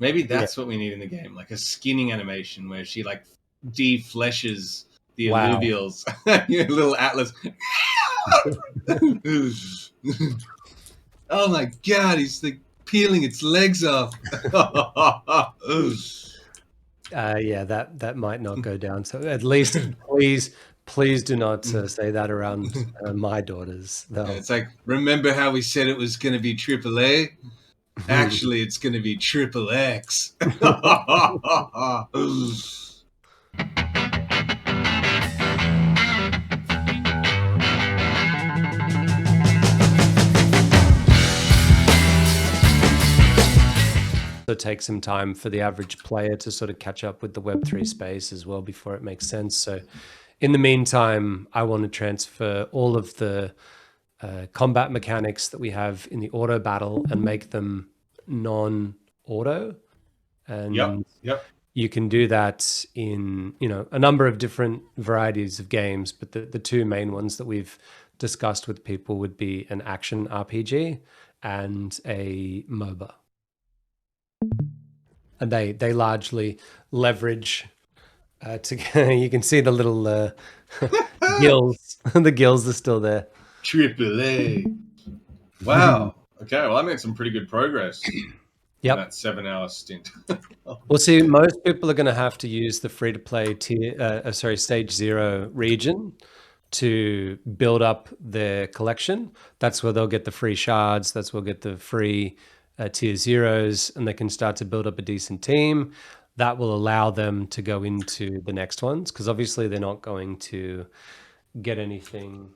Maybe Yeah. that's what we need in the game, like a skinning animation where she like defleshes the Wow. Illuvials. Your little Atlas. Oh my god, he's like peeling its legs off. Yeah, that might not go down. So at least, please do not say that around my daughters. They'll. It's like, remember how we said it was going to be AAA? Actually, it's going to be Triple X. Take some time for the average player to sort of catch up with the Web3 space as well before it makes sense. So in the meantime, I want to transfer all of the combat mechanics that we have in the auto battle and make them non-auto. And Yep. you can do that in, a number of different varieties of games, but the two main ones that we've discussed with people would be an action RPG and a MOBA. And they largely leverage you can see the little gills. The gills are still there. AAA. Wow. Okay, well, I made some pretty good progress. Yep. In that 7-hour stint. Well, see, most people are going to have to use the free-to-play stage 0 region to build up their collection. That's where they'll get the free shards. That's where they'll get the free tier 0s, and they can start to build up a decent team. That will allow them to go into the next ones, because obviously they're not going to get anything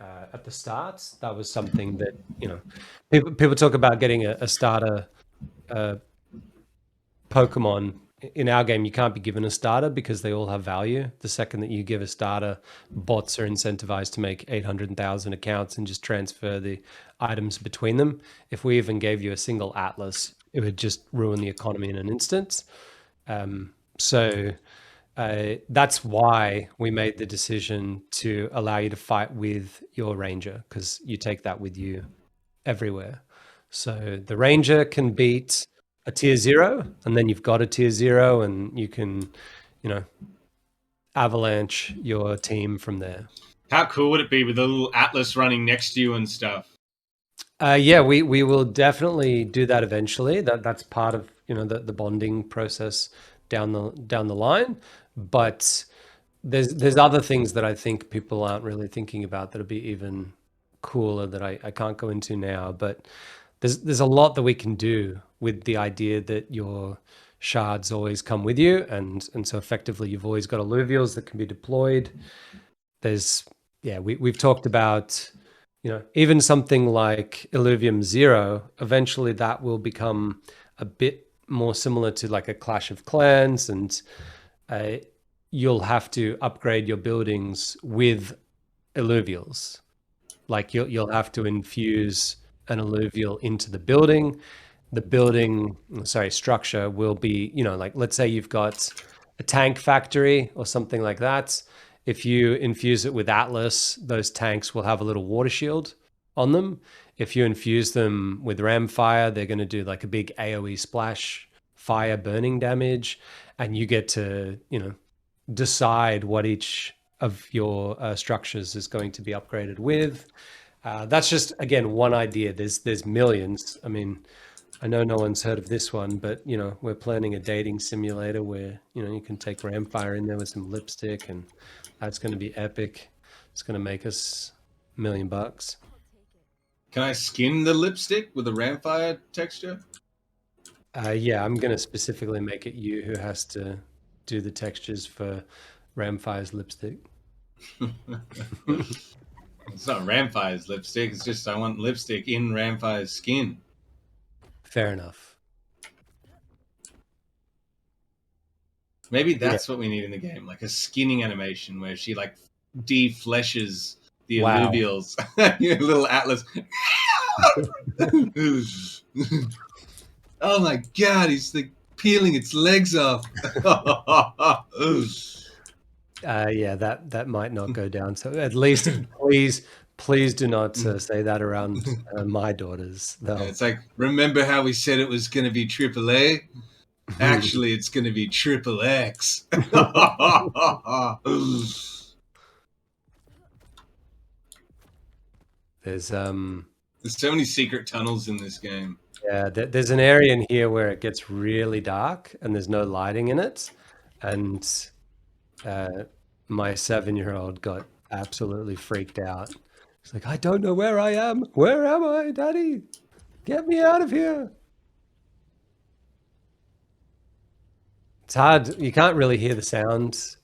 at the start. That was something that, people talk about getting a starter Pokemon. In our game, you can't be given a starter because they all have value. The second that you give a starter, bots are incentivized to make 800,000 accounts and just transfer the items between them. If we even gave you a single Atlas, it would just ruin the economy in an instant. So that's why we made the decision to allow you to fight with your Ranger, because you take that with you everywhere. So the Ranger can beat a tier 0, and then you've got a tier 0, and you can, avalanche your team from there. How cool would it be with a little Atlas running next to you and stuff? Yeah, we will definitely do that eventually. That's part of the bonding process down the line. But there's other things that I think people aren't really thinking about that'll be even cooler that I can't go into now. But there's a lot that we can do with the idea that your shards always come with you, and so effectively you've always got alluvials that can be deployed. We've talked about even something like Illuvium 0. Eventually that will become a bit more similar to like a Clash of Clans, and you'll have to upgrade your buildings with alluvials. Like you'll have to infuse an alluvial into the building. The structure will be, like let's say you've got a tank factory or something like that. If you infuse it with Atlas, those tanks will have a little water shield on them. If you infuse them with Ramfire, they're going to do like a big AoE splash, fire burning damage, and you get to, decide what each of your structures is going to be upgraded with. That's just, again, one idea. There's millions. I mean, I know no one's heard of this one, but we're planning a dating simulator where you can take Ramfire in there with some lipstick, and that's going to be epic. It's going to make us $1 million. Can I skin the lipstick with a Ramfire texture? Yeah, I'm going to specifically make it you who has to do the textures for Ramfire's lipstick. It's not Ramfire's lipstick. It's just I want lipstick in Ramfire's skin. Fair enough. Maybe that's what we need in the game, like a skinning animation where she like defleshes the alluvials. Your little Atlas. Oh my god, he's like peeling its legs off. Yeah, that might not go down. So at least please do not say that around my daughters. It's like, remember how we said it was going to be AAA? Actually, it's going to be triple X. There's There's so many secret tunnels in this game. yeah, there's an area in here where it gets really dark and there's no lighting in it, and my 7-year-old got absolutely freaked out. He's like, I don't know where I am. Where am I, Daddy? Get me out of here. It's hard. You can't really hear the sound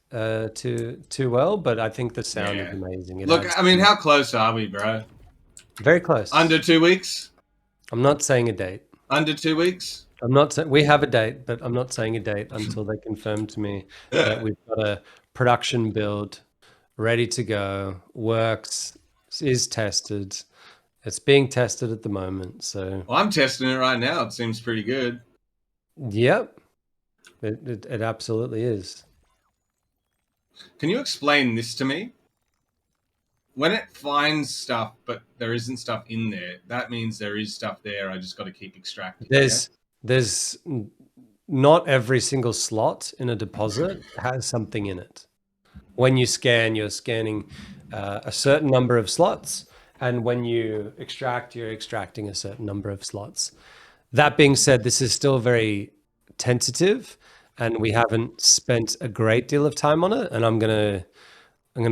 too well, but I think the sound is Yeah. amazing. It Look, adds I mean, how close are we, bro? very close. Under 2 weeks? I'm not saying a date. Under 2 weeks? I'm not saying we have a date, but I'm not saying a date until they confirm to me that we've got a production build ready to go, works, is tested. It's being tested at the moment. So, Well, I'm testing it right now. It seems pretty good. yep, it absolutely is. Can you explain this to me? When it finds stuff, but there isn't stuff in there, that means there is stuff there. I just got to keep extracting. There's not every single slot in a deposit has something in it. When you scan, you're scanning a certain number of slots, and when you extract, you're extracting a certain number of slots. That being said, this is still very tentative, and we haven't spent a great deal of time on it. And I'm gonna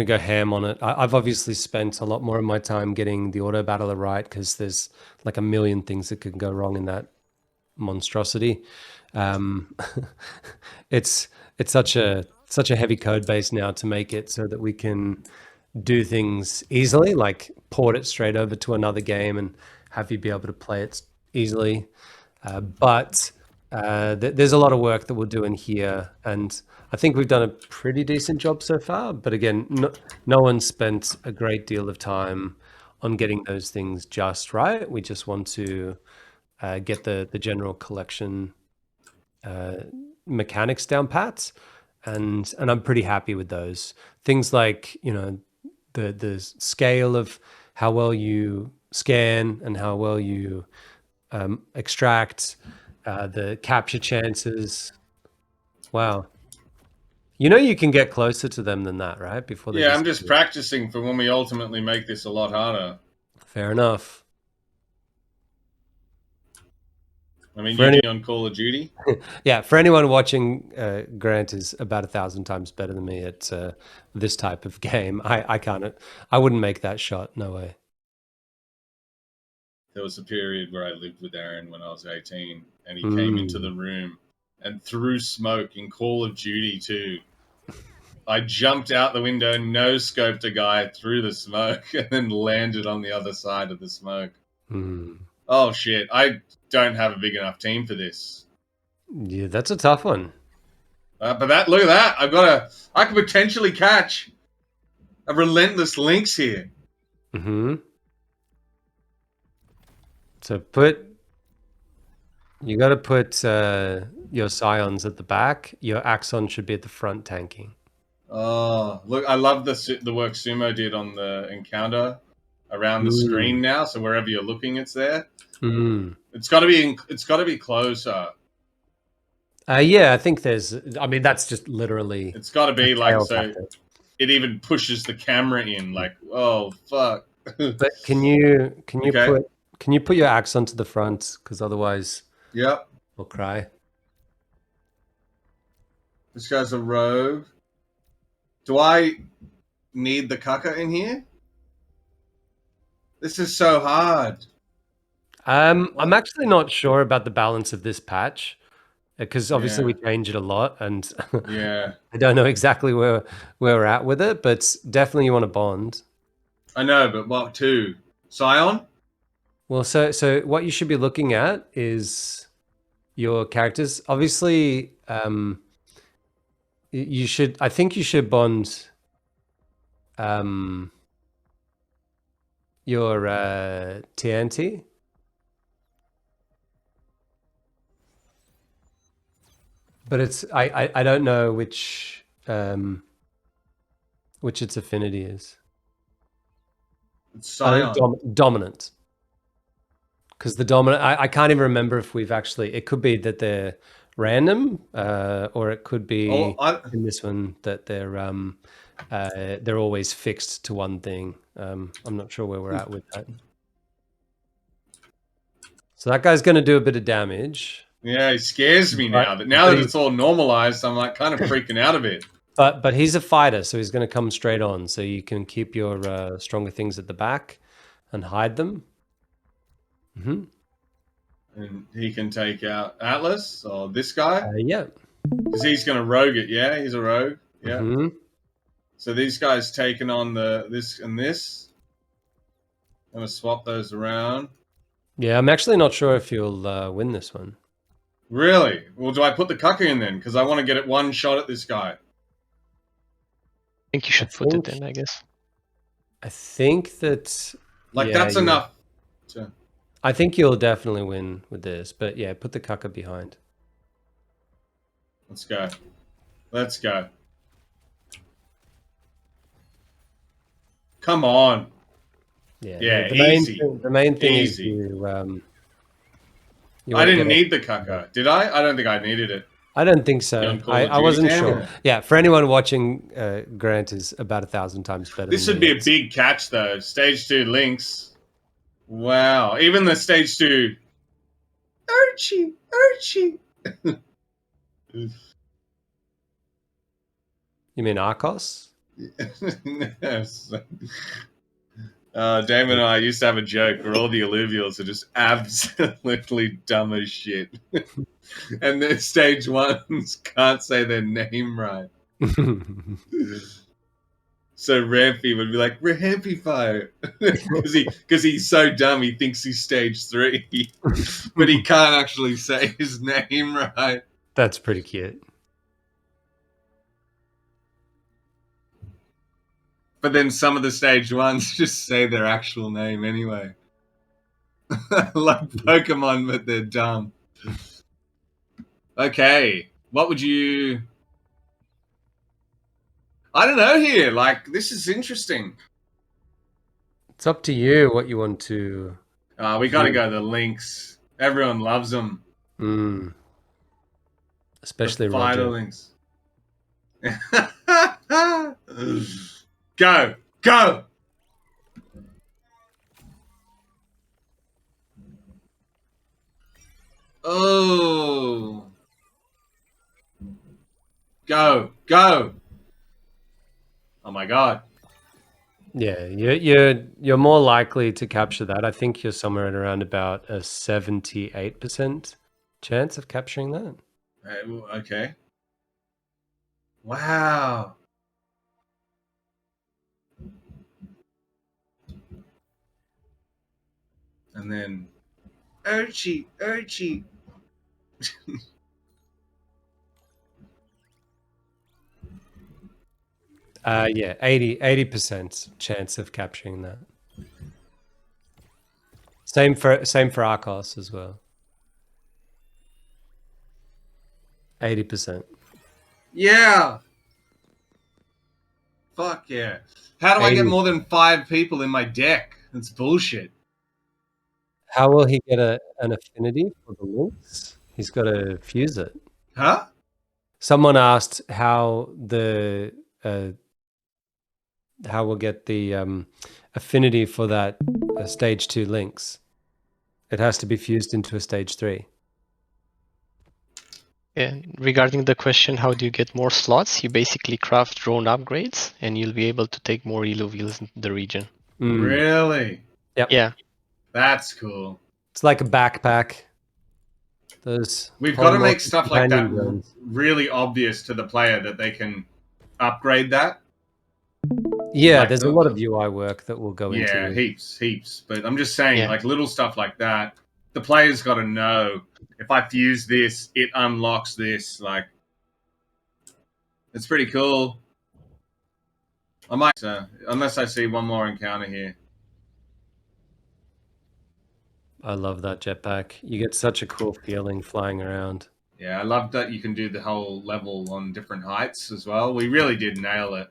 go ham on it. I've obviously spent a lot more of my time getting the auto battler right because there's like a million things that could go wrong in that monstrosity. It's such a heavy code base now to make it so that we can do things easily, like port it straight over to another game and have you be able to play it easily. But there's a lot of work that we'll do in here, and I think we've done a pretty decent job so far. But again, no one spent a great deal of time on getting those things just right. We just want to get the general collection mechanics down pat, and I'm pretty happy with those things. Like, you know, the scale of how well you scan and how well you extract, the capture chances. Wow. You know, you can get closer to them than that, right? Before they I'm just practicing for when we ultimately make this a lot harder. Fair enough. I mean, you on Call of Duty? Yeah, for anyone watching, Grant is about 1,000 times better than me at this type of game. I can't. I wouldn't make that shot. No way. There was a period where I lived with Aaron when I was 18, and he came into the room and threw smoke in Call of Duty 2. I jumped out the window, no-scoped a guy through the smoke, and then landed on the other side of the smoke. Oh, shit. I don't have a big enough team for this. Yeah, that's a tough one. But look at that. I could potentially catch a relentless lynx here. So you got to put your scions at the back. Your Axon should be at the front tanking. Oh, look, I love the work Sumo did on the encounter around the screen now. So wherever you're looking, it's there. It's got to be closer. Yeah, I think I mean, that's just literally. It's got to be like so. It even pushes the camera in. Like, oh fuck. But can you put your Axon to the front? Because otherwise, yep, we'll cry. This guy's a rogue. Do I need the cucker in here? This is so hard. I'm actually not sure about the balance of this patch, because obviously we change it a lot, and yeah, I don't know exactly where we're at with it, but definitely you want to bond. I know, but what to? Scion? Well, so what you should be looking at is your characters. Obviously, I think you should bond your TNT. But it's I don't know which its affinity is. It's Scion. Dominant. Because the dominant, I can't even remember if we've actually. It could be that they're random, or it could be Oh, in this one that they're always fixed to one thing. I'm not sure where we're at with that. So that guy's going to do a bit of damage. yeah, he scares me now. But now that it's all normalized, I'm like kind of freaking out a bit. But he's a fighter, so he's going to come straight on. So you can keep your stronger things at the back and hide them. Mm-hmm. And he can take out Atlas or this guy. Yeah. Because he's going to rogue it, yeah? He's a rogue. Yeah. Mm-hmm. So these guys taking on this and this. I'm going to swap those around. Yeah, I'm actually not sure if you'll win this one. Really? Well, do I put the Cucker in then? Because I want to get it one shot at this guy. I think you should put it in, I guess. I think that... Like, that's enough. I think you'll definitely win with this. But yeah, put the Cucker behind. Let's go. Let's go. Come on. Yeah, easy. The main thing easy. is I didn't need the Cucker. Did I? I don't think I needed it. I don't think so. I wasn't sure. Yeah, for anyone watching, Grant is about 1,000 times better. This would be a big catch, though. Stage 2 links. Wow. Even the Stage 2. Archie. You mean Arcos? Yes. Damon and I used to have a joke where all the Illuvials are just absolutely dumb as shit. And the Stage 1s can't say their name right. So Rampy would be like, Rampify. Because he's so dumb, he thinks he's Stage 3. But he can't actually say his name right. That's pretty cute. But then some of the Stage 1s just say their actual name anyway. Like Pokemon, but they're dumb. Okay. What would you... I don't know here. Like, this is interesting. It's up to you what you want to... We got to go to the links. Everyone loves them. Especially the fighter Roger. Links. Go! Go! Oh! Go! Go! Oh my god. Yeah, you're more likely to capture that. I think you're somewhere at around about a 78% chance of capturing that. Okay. Wow. And then Archie. Yeah, 80% chance of capturing that. Same for Arcos as well. 80%. Yeah. Fuck yeah. How do I get more than 5 people in my deck? That's bullshit. How will he get an affinity for the links? He's got to fuse it. Huh? Someone asked how we'll get the affinity for that stage 2 links. It has to be fused into a stage 3. Yeah, regarding the question, how do you get more slots? You basically craft drone upgrades, and you'll be able to take more Illuvials in the region. Really? Yep. Yeah. That's cool. It's like a backpack. We've got to make stuff like that really obvious to the player that they can upgrade that. Yeah, like there's a lot of UI work that will go into it. Yeah, heaps. But I'm just saying, like little stuff like that, the player's got to know, if I fuse this, it unlocks this. Like, it's pretty cool. I might, unless I see one more encounter here. I love that jetpack. You get such a cool feeling flying around. Yeah, I love that you can do the whole level on different heights as well. We really did nail it.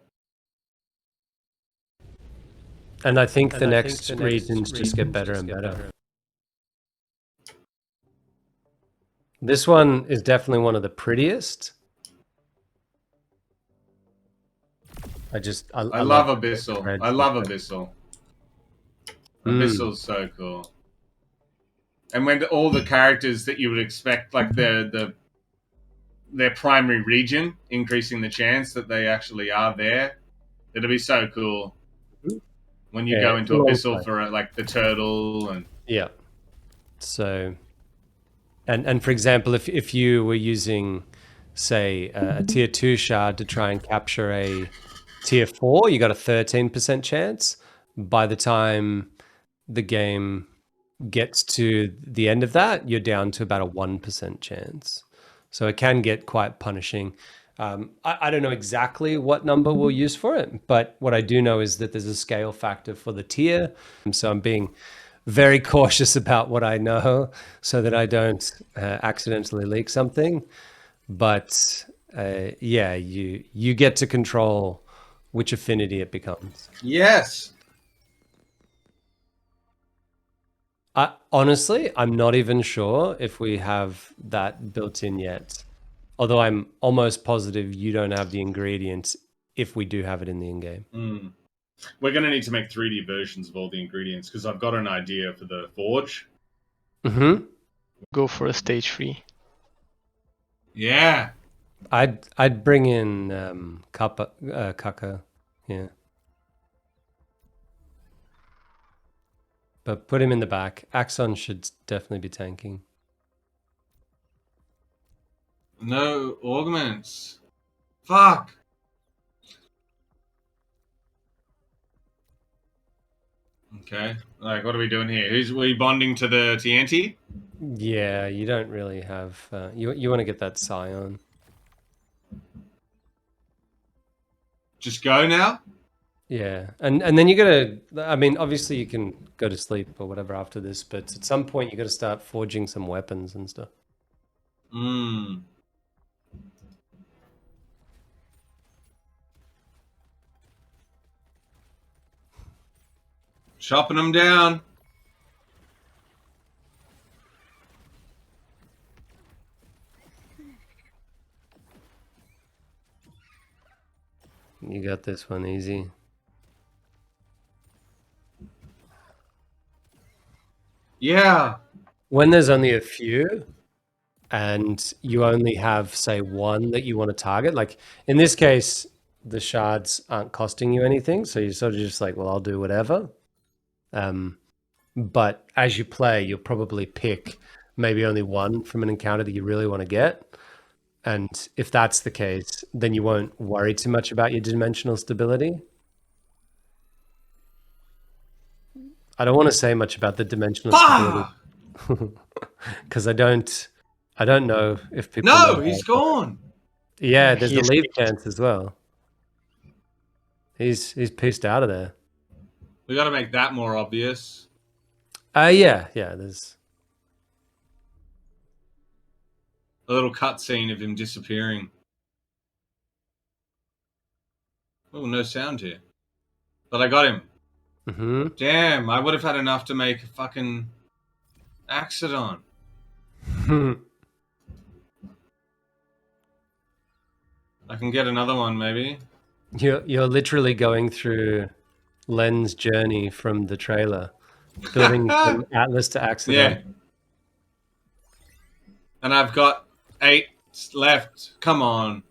And I think the next regions just get better and better. This one is definitely one of the prettiest. I love love Abyssal. red. I love Abyssal. Abyssal's so cool. And when all the characters that you would expect, like their primary region, increasing the chance that they actually are there, it'll be so cool. When you go into Abyssal for like the turtle and yeah. So, and for example, if you were using, say, a tier 2 shard to try and capture a tier 4, you got a 13% chance. By the time the game gets to the end of that, you're down to about a 1% chance. So it can get quite punishing. I don't know exactly what number we'll use for it, but what I do know is that there's a scale factor for the tier. So I'm being very cautious about what I know so that I don't accidentally leak something. But yeah, you get to control which affinity it becomes. yes. Honestly, I'm not even sure if we have that built in yet. Although I'm almost positive you don't have the ingredients if we do have it in the in-game. We're going to need to make 3D versions of all the ingredients because I've got an idea for the forge. Go for a stage 3. Yeah. I'd bring in Kaka, yeah. But put him in the back. Axon should definitely be tanking. No augments. Fuck. Okay. Like, what are we doing here? Who's we bonding to the TNT? Yeah, you don't really have. You want to get that Scion. Just go now? Yeah, and then you gotta. I mean, obviously you can go to sleep or whatever after this, but at some point you got to start forging some weapons and stuff. Chopping them down. You got this one easy. Yeah. When there's only a few, and you only have, say, one that you want to target, like in this case, the shards aren't costing you anything, so you're sort of just like, well, I'll do whatever. But as you play, you'll probably pick maybe only one from an encounter that you really want to get. And if that's the case, then you won't worry too much about your dimensional stability. I don't want to say much about the dimensional stability because I don't know if people know. No, he's gone. Yeah, there's the He's leave chance as well. He's pissed out of there. We got to make that more obvious. Yeah, there's A little cutscene of him disappearing. Oh, no sound here. But I got him. Damn, I would have had enough to make a fucking Axodon. I can get another one, maybe. You're literally going through Len's journey from the trailer, building from Atlas to Axodon. Yeah. And I've got 8 left. Come on.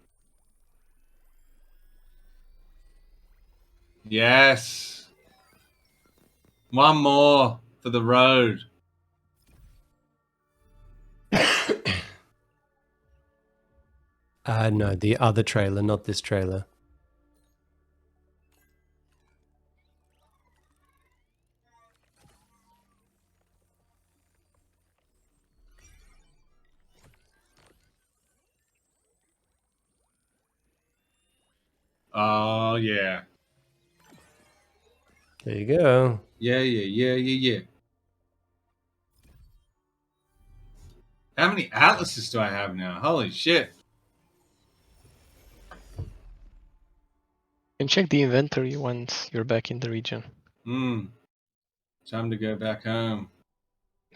Yes. One more for the road. No, the other trailer, not this trailer. Oh, yeah. There you go. Yeah. How many atlases do I have now? Holy shit. And check the inventory once you're back in the region. Time to go back home.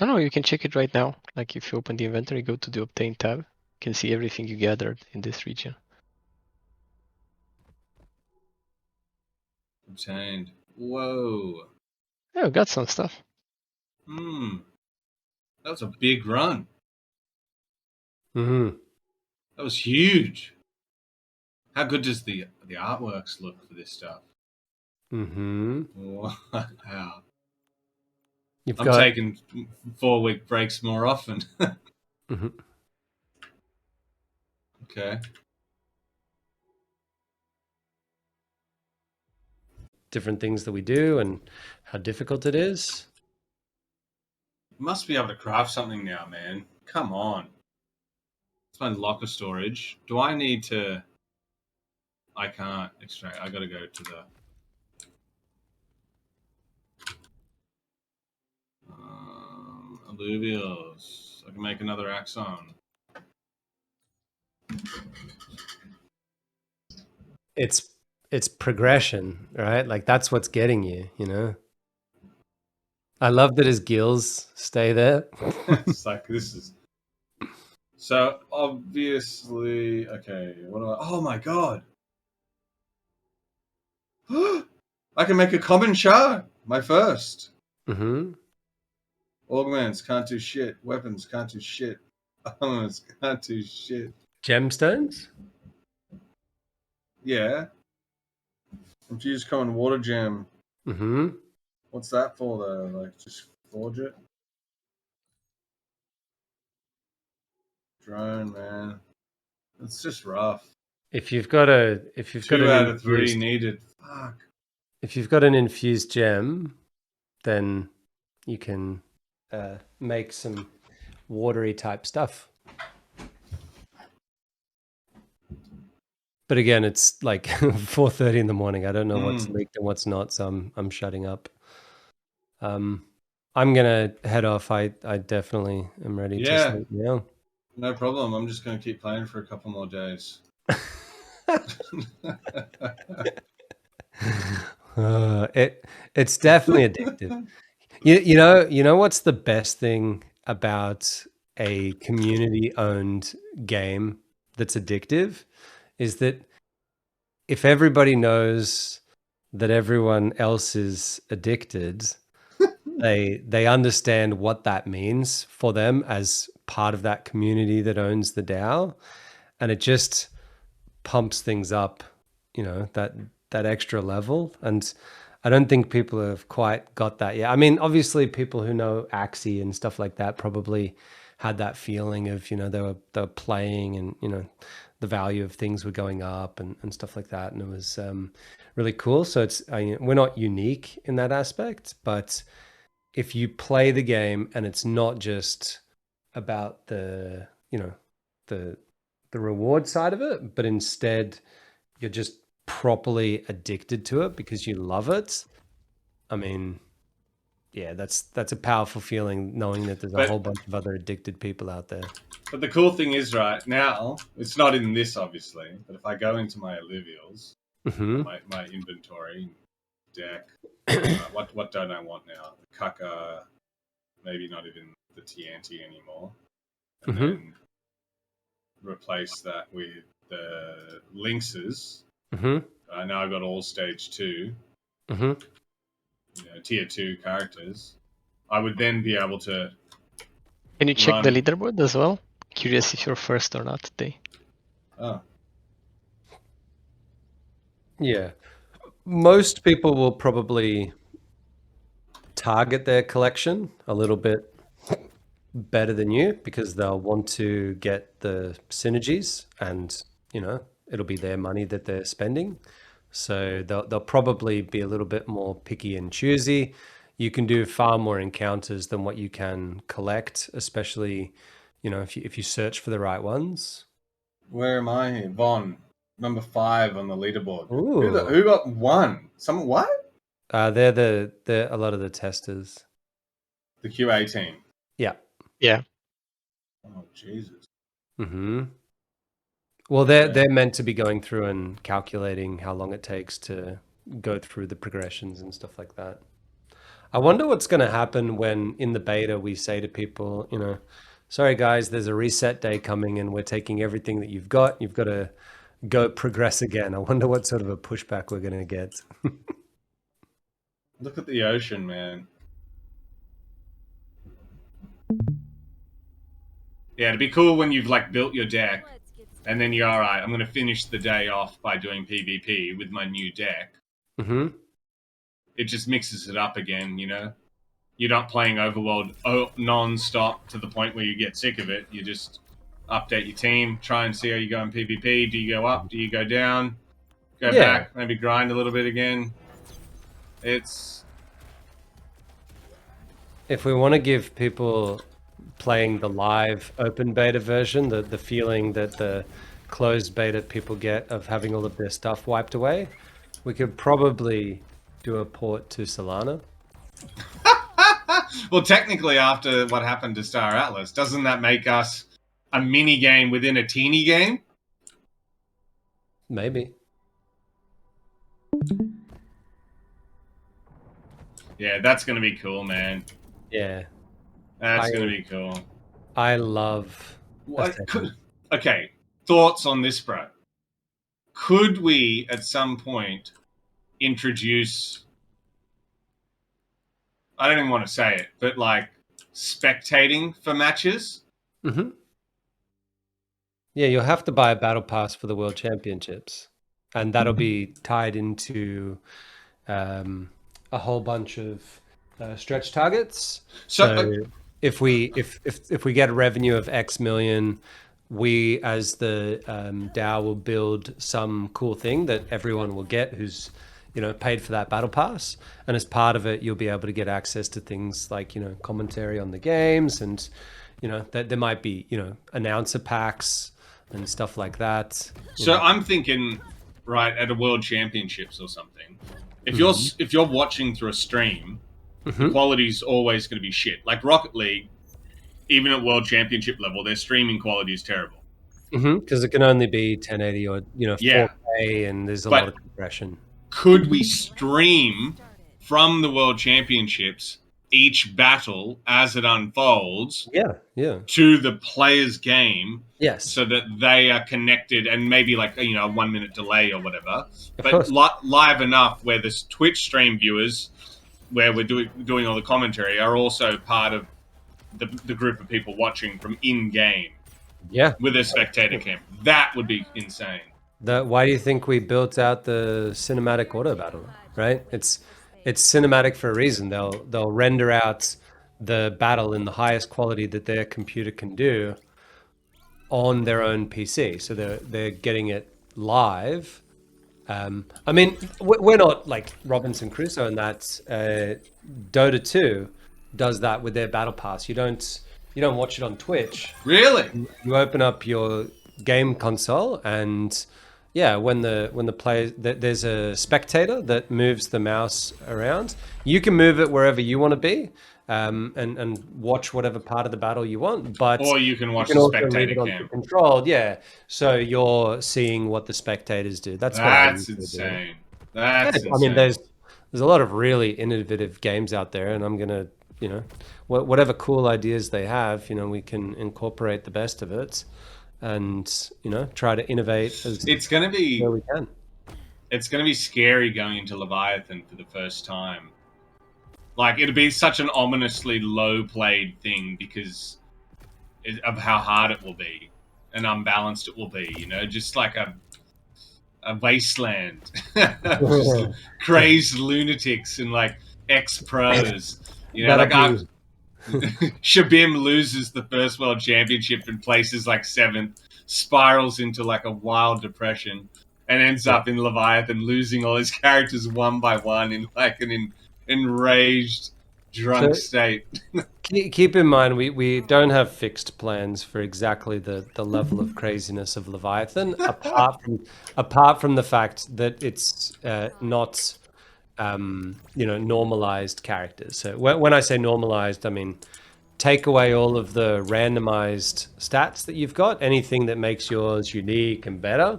No, you can check it right now. Like if you open the inventory, go to the Obtain tab, you can see everything you gathered in this region. Obtained. Whoa. Yeah, we got some stuff. That was a big run. Mm-hmm. That was huge. How good does the artworks look for this stuff? Mm-hmm. Wow. You've I'm got taking 4-week breaks more often. mm-hmm. Okay. different things that we do and how difficult it is. Must be able to craft something now, man. Come on. Let's find locker storage. Do I need to... I can't extract. I gotta go to the... alluvials. I can make another axon. It's progression, right? Like that's what's getting you, you know. I love that his gills stay there. It's like, this is... So, obviously... Okay, what do I... Oh my god! I can make a common shard! My first! Mm-hmm. Augments can't do shit. Weapons can't do shit. Armors can't do shit. Gemstones? Yeah. Infused common water gem. Mm-hmm. What's that for though? Like just forge it? Drone, man. It's just rough. If you've got an 2 out of 3 infused, needed. Fuck. if you've got an infused gem, then you can make some watery type stuff. But again, it's like 4:30 in the morning. I don't know what's leaked and what's not, so I'm shutting up. I'm gonna head off. I definitely am ready to Yeah. sleep now. No problem. I'm just gonna keep playing for a couple more days. It's definitely addictive. You know what's the best thing about a community-owned game that's addictive is that if everybody knows that everyone else is addicted, they understand what that means for them as part of that community that owns the DAO, and it just pumps things up, you know, that extra level. And I don't think people have quite got that yet. I mean, obviously people who know Axie and stuff like that probably had that feeling of, you know, they were playing and, you know, the value of things were going up and stuff like that. And it was really cool. So we're not unique in that aspect, but if you play the game and it's not just about the, you know, the reward side of it, but instead you're just properly addicted to it because you love it. I mean, yeah, that's a powerful feeling knowing that there's a whole bunch of other addicted people out there. But the cool thing is, right now, it's not in this obviously, but if I go into my alluvials, my inventory deck, what don't I want now? The Kaka, maybe not even the Tianti anymore, and then replace that with the Lynxes. I know I've got all stage 2, you know, tier 2 characters. I would then be able to. Can you check the leaderboard as well? Curious if you're first or not today. Oh. Yeah. Most people will probably target their collection a little bit better than you because they'll want to get the synergies and, you know, it'll be their money that they're spending. So they'll probably be a little bit more picky and choosy. You can do far more encounters than what you can collect, especially, you know, if you search for the right ones. Where am I here? Von, number 5 on the leaderboard. Ooh. Who got 1? Someone what? They're a lot of the testers. The QA team. Yeah. Yeah. Oh Jesus. Well, they're meant to be going through and calculating how long it takes to go through the progressions and stuff like that. I wonder what's going to happen when in the beta we say to people, you know, sorry guys, there's a reset day coming and we're taking everything that you've got. You've got to go progress again. I wonder what sort of a pushback we're going to get. Look at the ocean, man. Yeah, it'd be cool when you've like built your deck and then you're all right, I'm going to finish the day off by doing PvP with my new deck. Mm-hmm. It just mixes it up again, you know? You're not playing Overworld non-stop to the point where you get sick of it. You just update your team, try and see how you go in PvP. Do you go up? Do you go down? Go back, maybe grind a little bit again. It's... If we want to give people playing the live open beta version, the feeling that the closed beta people get of having all of their stuff wiped away, we could probably do a port to Solana. Well, technically, after what happened to Star Atlas, doesn't that make us a mini game within a teeny game? Maybe. Yeah, that's going to be cool, man. Yeah. That's going to be cool. I love... Okay, thoughts on this, bro? Could we, at some point, introduce... I don't even want to say it, but like spectating for matches? Mm-hmm. Yeah, you'll have to buy a battle pass for the World Championships. And that'll be tied into a whole bunch of stretch targets. So if we get a revenue of X million, we as the DAO will build some cool thing that everyone will get who's, you know, paid for that battle pass. And as part of it, you'll be able to get access to things like, you know, commentary on the games and, you know, that there might be, you know, announcer packs and stuff like that. So I'm thinking, right, at a World Championships or something, if you're watching through a stream, the quality's always going to be shit. Like Rocket League, even at World Championship level, their streaming quality is terrible. Because it can only be 1080 or, you know, 4K, and there's a lot of compression. Could we stream from the World Championships each battle as it unfolds to the player's game? Yes. So that they are connected and maybe like, you know, a 1 minute delay or whatever. But live enough where the Twitch stream viewers, where we're doing all the commentary, are also part of the group of people watching from in-game. Yeah. With a spectator cam. That would be insane. Why do you think we built out the cinematic auto battle, right? It's cinematic for a reason. They'll render out the battle in the highest quality that their computer can do on their own PC. So they're getting it live. I mean, we're not like Robinson Crusoe in that. Dota 2 does that with their battle pass. You don't watch it on Twitch. Really? You open up your game console and when the player, there's a spectator that moves the mouse around. You can move it wherever you want to be, and watch whatever part of the battle you want. Or you can watch the spectator cam. Controlled, so you're seeing what the spectators do. That's insane. That's insane. I mean, there's a lot of really innovative games out there, and I'm gonna, you know, whatever cool ideas they have, you know, we can incorporate the best of it. And, you know, try to innovate as it's going to be where we can. It's going to be scary going into Leviathan for the first time. Like, it'll be such an ominously low-played thing because of how hard it will be and unbalanced it will be, you know? Just like a wasteland. Just crazed lunatics and, like, ex-pros. You know, Shabim loses the first World Championship and places like 7th, spirals into like a wild depression, and ends up in Leviathan losing all his characters one by one in like an enraged, drunk state. Keep in mind, we don't have fixed plans for exactly the level of craziness of Leviathan, apart from the fact that it's not... you know, normalized characters. So when I say normalized, I mean take away all of the randomized stats that you've got, anything that makes yours unique and better.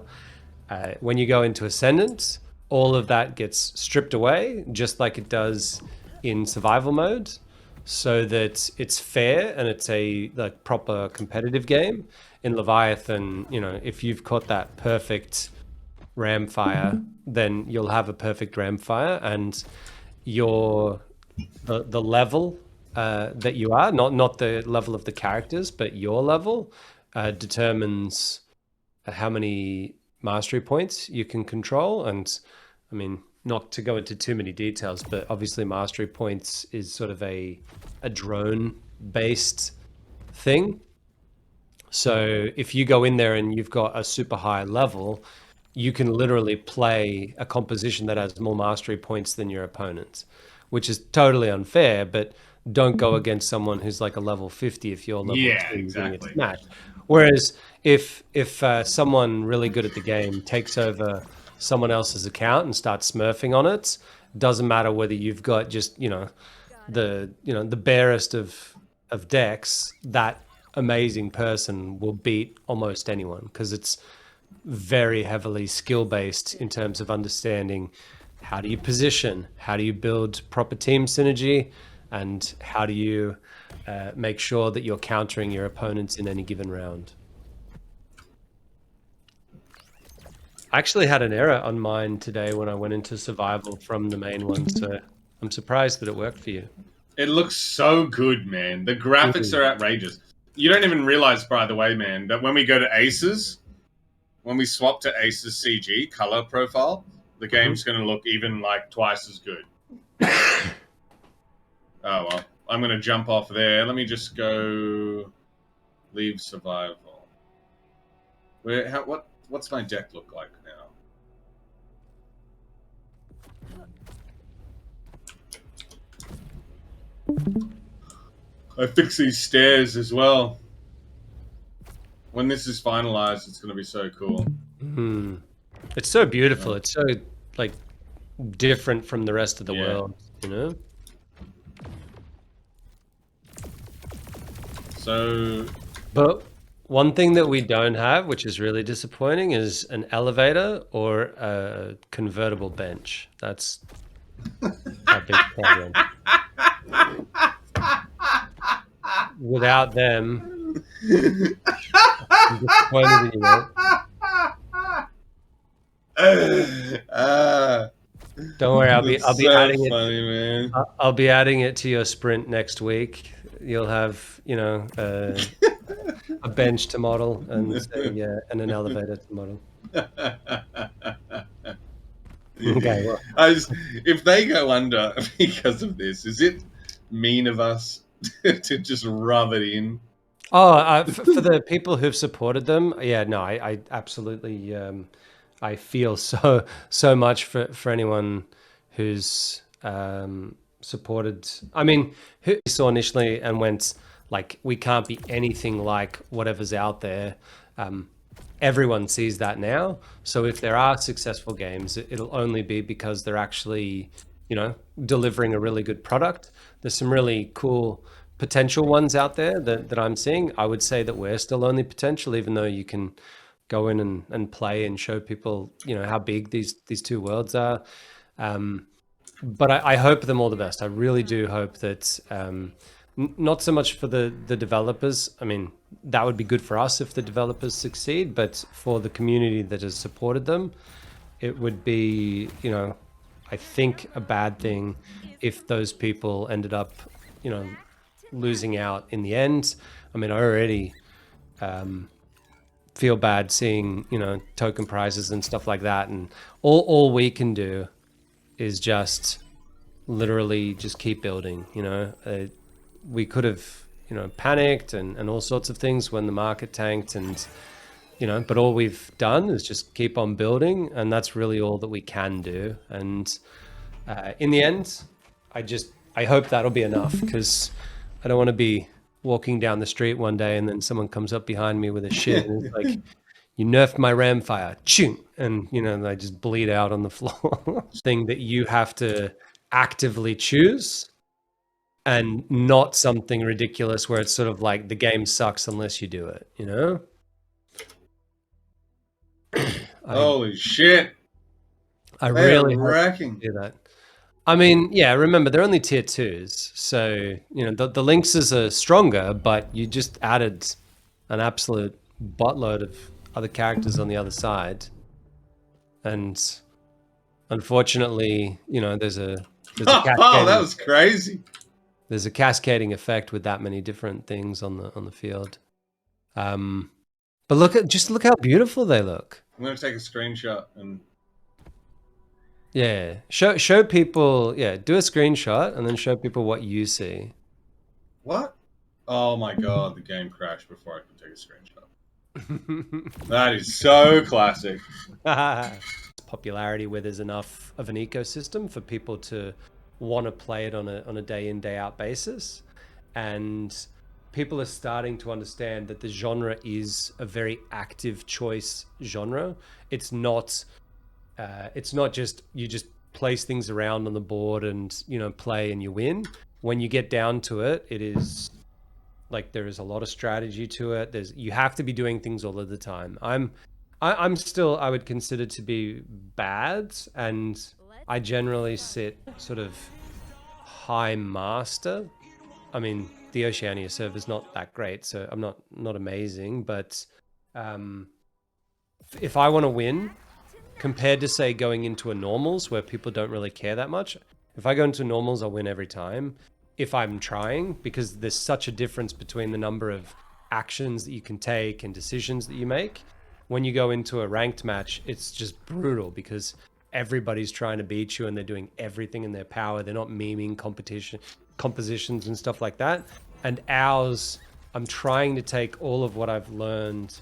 When you go into Ascendant, all of that gets stripped away, just like it does in survival mode so that it's fair and it's a like proper competitive game. In Leviathan, you know, if you've caught that perfect ram fire, then you'll have a perfect ram fire, and the level that you are, not the level of the characters, but your level determines how many mastery points you can control. And I mean, not to go into too many details, but obviously mastery points is sort of a drone based thing. So if you go in there and you've got a super high level, you can literally play a composition that has more mastery points than your opponent, which is totally unfair. But don't go against someone who's like a level 50 if you're level 2 exactly. getting it smashed. Whereas if someone really good at the game takes over someone else's account and starts smurfing on it, doesn't matter whether you've got just the barest of decks, that amazing person will beat almost anyone, because it's very heavily skill based in terms of understanding how do you position, how do you build proper team synergy, and how do you make sure that you're countering your opponents in any given round. I actually had an error on mine today when I went into survival from the main one, so I'm surprised that it worked for you. It looks so good, man. The graphics are outrageous. You don't even realize, by the way, man, that when we go to Aces, when we swap to Aces CG color profile, the game's going to look even like twice as good. Oh, well. I'm going to jump off there. Let me just go leave survival. What's my deck look like now? I fix these stairs as well. When this is finalized, it's going to be so cool. It's so beautiful. It's so like different from the rest of the world, you know? So, but one thing that we don't have, which is really disappointing, is an elevator or a convertible bench. That's a big problem. Without them, I'm disappointed in you. Don't worry, I'll be adding funny, man. I'll be adding it to your sprint next week. You'll have, a bench to model and an elevator to model. Okay. Well. If they go under because of this, is it mean of us to just rub it in? Oh, for the people who've supported them, I absolutely. I feel so much for anyone who's supported. I mean, who saw initially and went like, we can't be anything like whatever's out there. Everyone sees that now. So if there are successful games, it'll only be because they're actually, delivering a really good product. There's some really cool potential ones out there that I'm seeing. I would say that we're still only potential, even though you can go in and play and show people, how big these two worlds are. But I hope them all the best. I really do hope that, not so much for the developers. I mean, that would be good for us if the developers succeed, but for the community that has supported them, it would be, I think a bad thing if those people ended up, losing out in the end. I mean, I already feel bad seeing, token prizes and stuff like that. And all we can do is just literally just keep building, we could have, panicked and all sorts of things when the market tanked, and, but all we've done is just keep on building, and that's really all that we can do. And in the end, I hope that'll be enough, because I don't want to be walking down the street one day and then someone comes up behind me with a shit and it's like, you nerfed my ram fire, ching, and they just bleed out on the floor. Thing that you have to actively choose, and not something ridiculous where it's sort of like the game sucks unless you do it, Holy shit! I really wrecking. do that. I mean, yeah, remember, they're only tier 2s. So, you know, the Lynxes are stronger, but you just added an absolute buttload of other characters on the other side. And unfortunately, you know, there's a Oh, that cascading, was crazy. there's a cascading effect with that many different things on the field. But look how beautiful they look. I'm going to take a screenshot and... Yeah, show people. Yeah, do a screenshot and then show people what you see. What? Oh my god, the game crashed before I could take a screenshot. That is so classic. Popularity where there's enough of an ecosystem for people to want to play it on a day in day out basis, and people are starting to understand that the genre is a very active choice genre. It's not just you just place things around on the board and, you know, play and you win. When you get down to it, it is like there is a lot of strategy to it. You have to be doing things all of the time. I'm still, I would consider to be bad, and I generally sit sort of high master. I mean, the Oceania server's not that great, so I'm not amazing, but if I want to win, compared to, say, going into a normals where people don't really care that much, if I go into normals, I'll win every time if I'm trying, because there's such a difference between the number of actions that you can take and decisions that you make. When you go into a ranked match, it's just brutal because everybody's trying to beat you and they're doing everything in their power. They're not memeing compositions and stuff like that. And ours, I'm trying to take all of what I've learned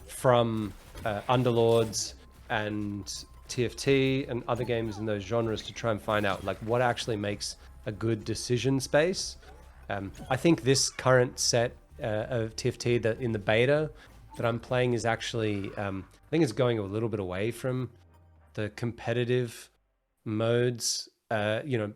from Underlords and TFT and other games in those genres to try and find out like what actually makes a good decision space. I think this current set of TFT that in the beta that I'm playing is actually, I think it's going a little bit away from the competitive modes. You know,